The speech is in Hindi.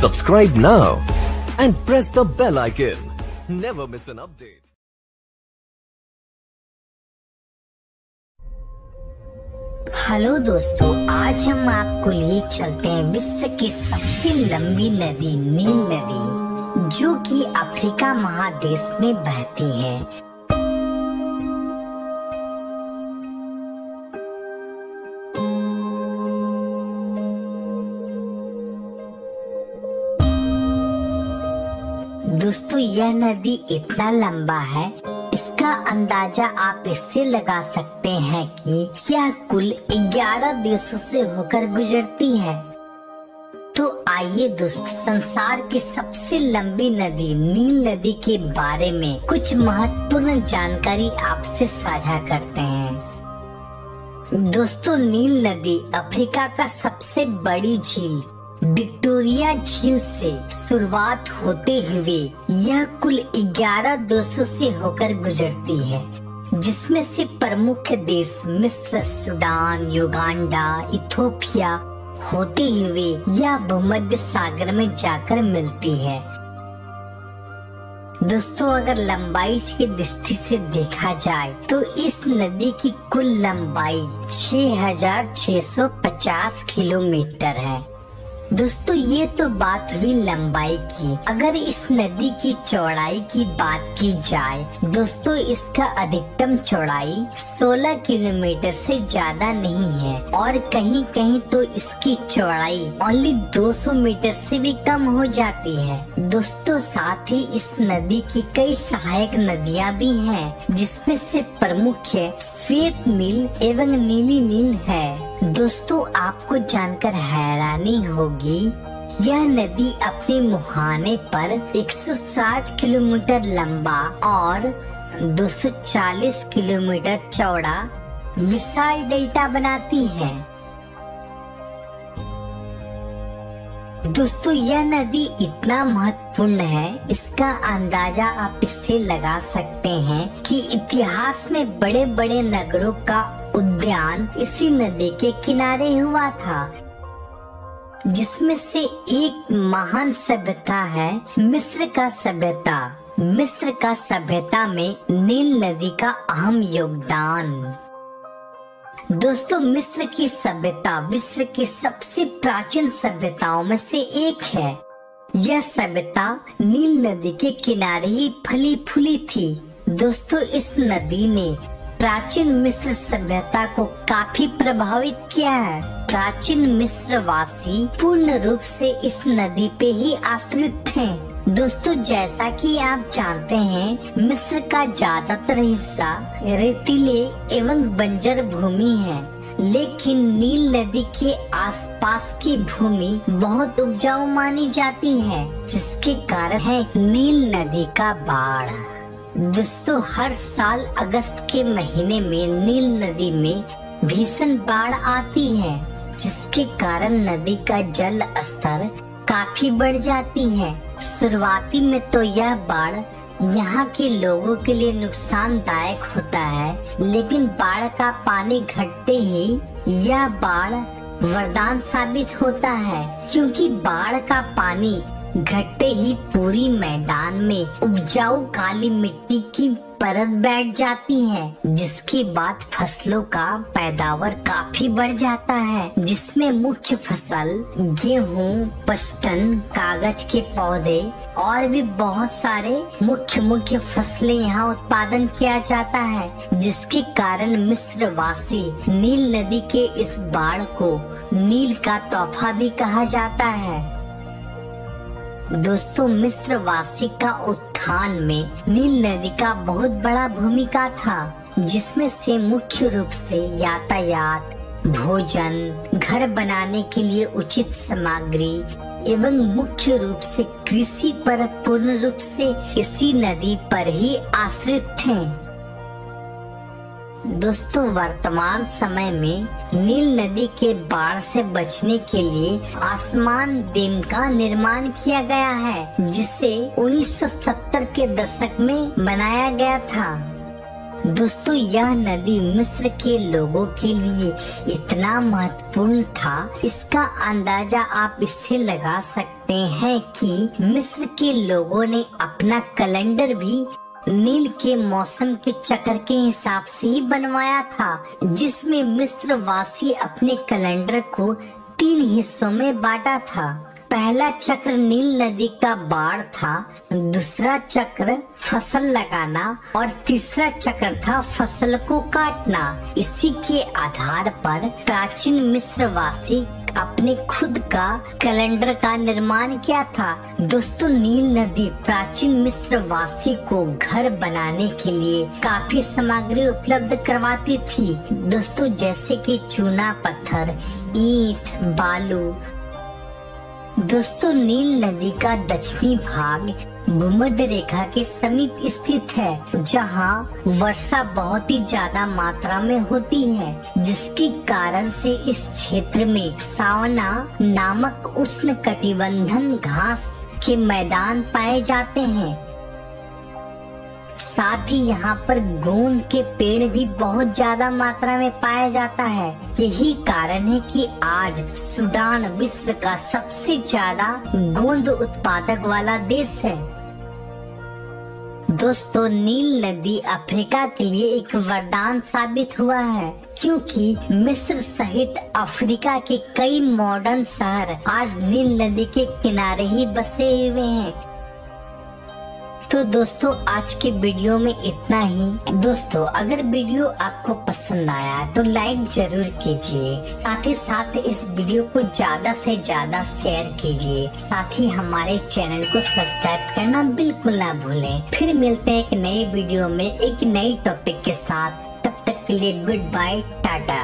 Subscribe now and press the bell icon. Never miss an update. Hello दोस्तों, आज हम आपको लिए चलते हैं विश्व की सबसे लंबी नदी नील नदी, जो कि अफ्रीका महादेश में बहती है। दोस्तों, यह नदी इतना लंबा है, इसका अंदाजा आप इससे लगा सकते हैं कि यह कुल 11 देशों से होकर गुजरती है। तो आइए दोस्तों, संसार की सबसे लंबी नदी नील नदी के बारे में कुछ महत्वपूर्ण जानकारी आपसे साझा करते हैं। दोस्तों, नील नदी अफ्रीका का सबसे बड़ी झील विक्टोरिया झील से शुरुआत होते हुए यह कुल 11 देशों से होकर गुजरती है, जिसमें से प्रमुख देश मिस्र, सूडान, युगांडा, इथोपिया होते हुए यह भूमध्य सागर में जाकर मिलती है। दोस्तों, अगर लंबाई की दृष्टि से देखा जाए तो इस नदी की कुल लंबाई 6650 किलोमीटर है। दोस्तों, ये तो बात हुई लंबाई की। अगर इस नदी की चौड़ाई की बात की जाए दोस्तों, इसका अधिकतम चौड़ाई 16 किलोमीटर से ज्यादा नहीं है और कहीं कहीं तो इसकी चौड़ाई ओनली 200 मीटर से भी कम हो जाती है। दोस्तों, साथ ही इस नदी की कई सहायक नदियाँ भी हैं, जिसमें से प्रमुख है श्वेत नील एवं नीली नील है। दोस्तों, आपको जानकर हैरानी होगी, यह नदी अपने मुहाने पर 160 किलोमीटर लंबा और 240 किलोमीटर चौड़ा विशाल डेल्टा बनाती है। दोस्तों, यह नदी इतना महत्वपूर्ण है, इसका अंदाजा आप इससे लगा सकते हैं कि इतिहास में बड़े बड़े नगरों का उद्यान इसी नदी के किनारे हुआ था, जिसमें से एक महान सभ्यता है मिस्र का सभ्यता। मिस्र का सभ्यता में नील नदी का अहम योगदान। दोस्तों, मिस्र की सभ्यता विश्व की सबसे प्राचीन सभ्यताओं में से एक है। यह सभ्यता नील नदी के किनारे ही फली फूली थी। दोस्तों, इस नदी ने प्राचीन मिस्र सभ्यता को काफी प्रभावित किया है। प्राचीन मिस्र वासी पूर्ण रूप से इस नदी पे ही आश्रित थे। दोस्तों, जैसा कि आप जानते हैं, मिस्र का ज्यादातर हिस्सा रेतीले एवं बंजर भूमि है, लेकिन नील नदी के आसपास की भूमि बहुत उपजाऊ मानी जाती है, जिसके कारण है नील नदी का बाढ़। दोस्तों, हर साल अगस्त के महीने में नील नदी में भीषण बाढ़ आती है, जिसके कारण नदी का जल स्तर काफी बढ़ जाती है। शुरुआती में तो यह बाढ़ यहाँ के लोगों के लिए नुकसानदायक होता है, लेकिन बाढ़ का पानी घटते ही यह बाढ़ वरदान साबित होता है, क्योंकि बाढ़ का पानी घटते ही पूरी मैदान में उपजाऊ काली मिट्टी की परत बैठ जाती है, जिसके बाद फसलों का पैदावार काफी बढ़ जाता है, जिसमें मुख्य फसल गेहूं, पश्तन, कागज के पौधे और भी बहुत सारे मुख्य फसलें यहाँ उत्पादन किया जाता है, जिसके कारण मिस्र वासी नील नदी के इस बाढ़ को नील का तोहफा भी कहा जाता है। दोस्तों, मिस्र वासी का उत्थान में नील नदी का बहुत बड़ा भूमिका था, जिसमें से मुख्य रूप से यातायात, भोजन, घर बनाने के लिए उचित सामग्री एवं मुख्य रूप से कृषि पर पूर्ण रूप से इसी नदी पर ही आश्रित थे। दोस्तों, वर्तमान समय में नील नदी के बाढ़ से बचने के लिए आसमान डैम का निर्माण किया गया है, जिसे 1970 के दशक में बनाया गया था। दोस्तों यह नदी मिस्र के लोगों के लिए इतना महत्वपूर्ण था, इसका अंदाजा आप इससे लगा सकते हैं कि मिस्र के लोगों ने अपना कैलेंडर भी नील के मौसम के चक्र के हिसाब से ही बनवाया था, जिसमें मिस्र वासी अपने कैलेंडर को 3 हिस्सों में बांटा था। पहला चक्र नील नदी का बाढ़ था, दूसरा चक्र फसल लगाना और तीसरा चक्र था फसल को काटना। इसी के आधार पर प्राचीन मिस्रवासी अपने खुद का कैलेंडर का निर्माण किया था। दोस्तों नील नदी प्राचीन मिस्रवासी को घर बनाने के लिए काफी सामग्री उपलब्ध करवाती थी दोस्तों, जैसे कि चूना पत्थर, ईंट, बालू। दोस्तों नील नदी का दक्षिणी भाग भूमध्य रेखा के समीप स्थित है, जहां वर्षा बहुत ही ज्यादा मात्रा में होती है, जिसके कारण से इस क्षेत्र में सावना नामक उष्णकटिबंधीय घास के मैदान पाए जाते हैं। साथ ही यहाँ पर गोंद के पेड़ भी बहुत ज्यादा मात्रा में पाया जाता है। यही कारण है कि आज सूडान विश्व का सबसे ज्यादा गोंद उत्पादक वाला देश है। दोस्तों नील नदी अफ्रीका के लिए एक वरदान साबित हुआ है, क्योंकि मिस्र सहित अफ्रीका के कई मॉडर्न शहर आज नील नदी के किनारे ही बसे हुए हैं। तो दोस्तों आज के वीडियो में इतना ही। दोस्तों अगर वीडियो आपको पसंद आया तो लाइक जरूर कीजिए, साथ ही साथ इस वीडियो को ज्यादा से ज्यादा शेयर कीजिए, साथ ही हमारे चैनल को सब्सक्राइब करना बिल्कुल ना भूलें। फिर मिलते हैं एक नए वीडियो में एक नई टॉपिक के साथ, तब तक के लिए गुड बाय, टाटा।